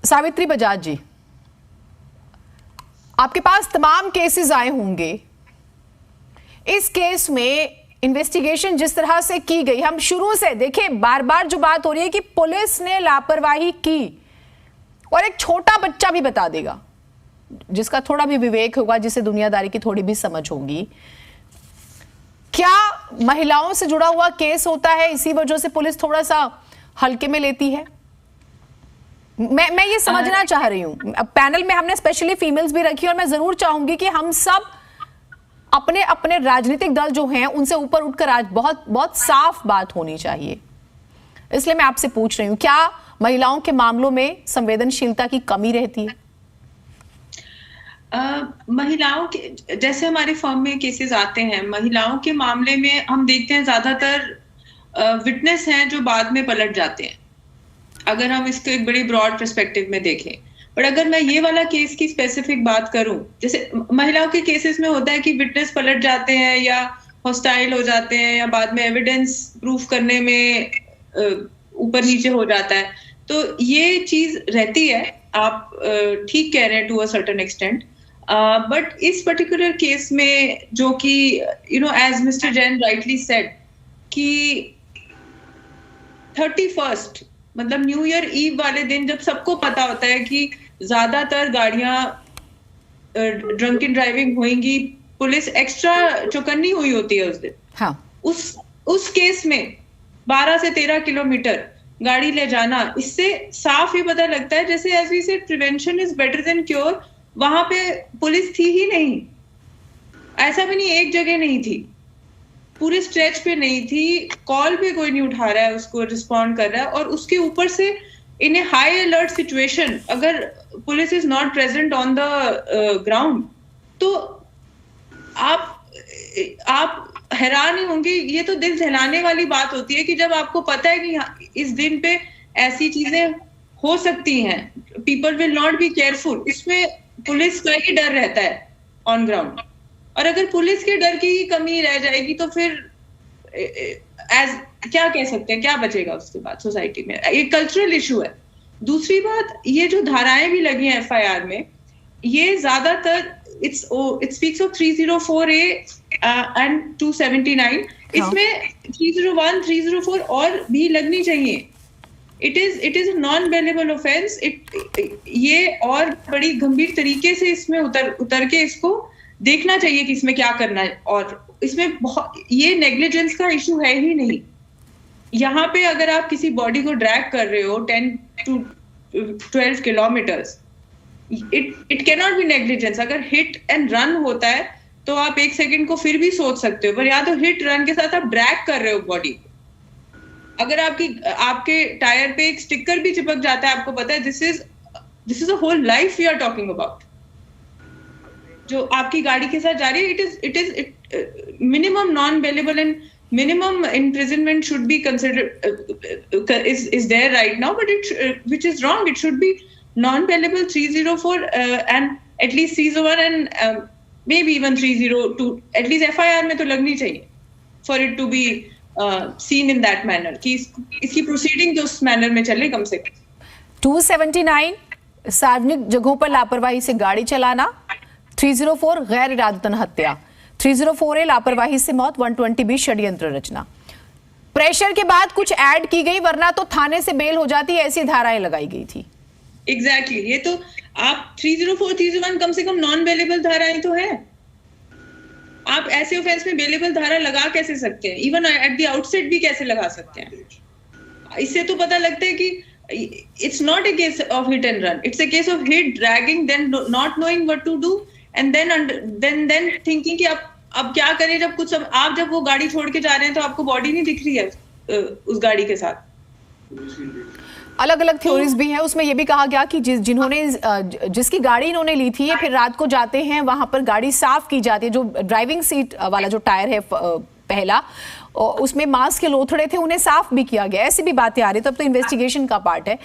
सावित्री बजाज जी, आपके पास तमाम केसेस आए होंगे। इस केस में इन्वेस्टिगेशन जिस तरह से की गई, हम शुरू से देखें, बार बार जो बात हो रही है कि पुलिस ने लापरवाही की, और एक छोटा बच्चा भी बता देगा जिसका थोड़ा भी विवेक होगा, जिसे दुनियादारी की थोड़ी भी समझ होगी, क्या महिलाओं से जुड़ा हुआ केस होता है, इसी वजह से पुलिस थोड़ा सा हल्के में लेती है? मैं ये समझना चाह रही हूं। पैनल में हमने स्पेशली फीमेल्स भी रखी, और मैं जरूर चाहूंगी कि हम सब अपने अपने राजनीतिक दल जो हैं उनसे ऊपर उठकर आज बहुत बहुत साफ बात होनी चाहिए। इसलिए मैं आपसे पूछ रही हूं, क्या महिलाओं के मामलों में संवेदनशीलता की कमी रहती है? महिलाओं के, जैसे हमारे फर्म में केसेस आते हैं, महिलाओं के मामले में हम देखते हैं ज्यादातर विटनेस हैं जो बाद में पलट जाते हैं, अगर हम इसको एक बड़ी ब्रॉड पर्सपेक्टिव में देखें। पर अगर मैं ये वाला केस की स्पेसिफिक बात करूं, जैसे महिलाओं के केसेस में होता है कि विटनेस पलट जाते हैं या हॉस्टाइल हो जाते हैं या बाद में एविडेंस प्रूफ करने में ऊपर नीचे हो जाता है, तो ये चीज रहती है। आप ठीक कह रहे हैं to a certain extent, but इस पर्टिकुलर केस में जो कि as Mister Jain rightly said कि 31st मतलब न्यू ईयर ईव वाले दिन, जब सबको पता होता है कि ज्यादातर गाड़ियां ड्रंकन ड्राइविंग होंगी, पुलिस एक्स्ट्रा चौकन्नी हुई होती है उस दिन। हाँ। उस केस में 12 से 13 किलोमीटर गाड़ी ले जाना, इससे साफ ही पता लगता है, जैसे as we said prevention is better than cure. वहां पे पुलिस थी ही नहीं, ऐसा भी नहीं एक जगह नहीं थी, पूरे स्ट्रेच पे नहीं थी, कॉल पे कोई नहीं उठा रहा है, उसको रिस्पॉन्ड कर रहा है, और उसके ऊपर से इन ए हाई अलर्ट सिचुएशन अगर police is not present on the ground, तो आप हैरान ही होंगे। ये तो दिल दहलाने वाली बात होती है कि जब आपको पता है कि इस दिन पे ऐसी चीजें हो सकती हैं, people will not be careful, इसमें पुलिस का ही डर रहता है ऑन ग्राउंड। और अगर पुलिस के डर की ही कमी रह जाएगी तो फिर क्या कह सकते हैं, क्या बचेगा उसके बाद सोसाइटी में? ये कल्चरल इशू है। दूसरी बात, ये जो धाराएं भी लगी हैं एफआईआर में, ये ज्यादातर it speaks of 304A and 279, इसमें 301, 304 और भी लगनी चाहिए। It is a non-bailable offense। ये और बड़ी गंभीर तरीके से इसमें उतर के इसको देखना चाहिए कि इसमें क्या करना है, और इसमें ये नेग्लिजेंस का इशू है ही नहीं। यहाँ पे अगर आप किसी बॉडी को ड्रैग कर रहे हो 10 to 12 kilometres, it can not be negligence. अगर हिट एंड रन होता है तो आप एक सेकंड को फिर भी सोच सकते हो, पर या तो हिट रन के साथ आप ड्रैग कर रहे हो बॉडी को। अगर आपके टायर पे एक स्टिकर भी चिपक जाता है, आपको पता है this is a whole life we are talking about, जो आपकी गाड़ी के साथ जा रही है। It is minimum non bailable and minimum imprisonment should be considered is there right now, but which is wrong. It should be non-bailable 304 and at least 301 and maybe even 302, at least FIR में तो लगनी चाहिए for it to be seen in that manner, कि इसकी proceeding तो उस manner में चले कम से कम। 279 सार्वजनिक जगहों पर लापरवाही से गाड़ी चलाना, 304 गैर इरादतन हत्या, 304A लापरवाही से मौत, 120B षड्यंत्र रचना। प्रेशर के बाद कुछ ऐड की गई, वरना तो थाने से बेल हो जाती, ऐसी धाराएं लगाई गई थी। एग्जैक्टली ये तो आप 304, 301 कम से कम नॉन बेलेबल धाराएं तो है। आप ऐसे ऑफेंस में बेलेबल धारा लगा कैसे सकते हैं? इवन एट द आउटसेट भी कैसे लगा सकते हैं? इससे तो पता लगता है कि it's not a case of hit and run, it's a case of hit, dragging, then not knowing what to do, and then thinking कि अब क्या करें, जब आप जब वो गाड़ी छोड़ के जा रहे हैं तो आपको बॉडी नहीं दिख रही है उस गाड़ी के साथ। अलग अलग थ्योरीज भी हैं। उसमें ये भी कहा गया कि जिसकी गाड़ी इन्होंने ली थी, ये फिर रात को जाते हैं, वहां पर गाड़ी साफ की जाती है, जो ड्राइविंग सीट वाला जो टायर है पहला, उसमें मांस के लोथड़े थे, उन्हें साफ भी किया गया। ऐसी भी बातें आ रही, तब तो इन्वेस्टिगेशन का पार्ट है।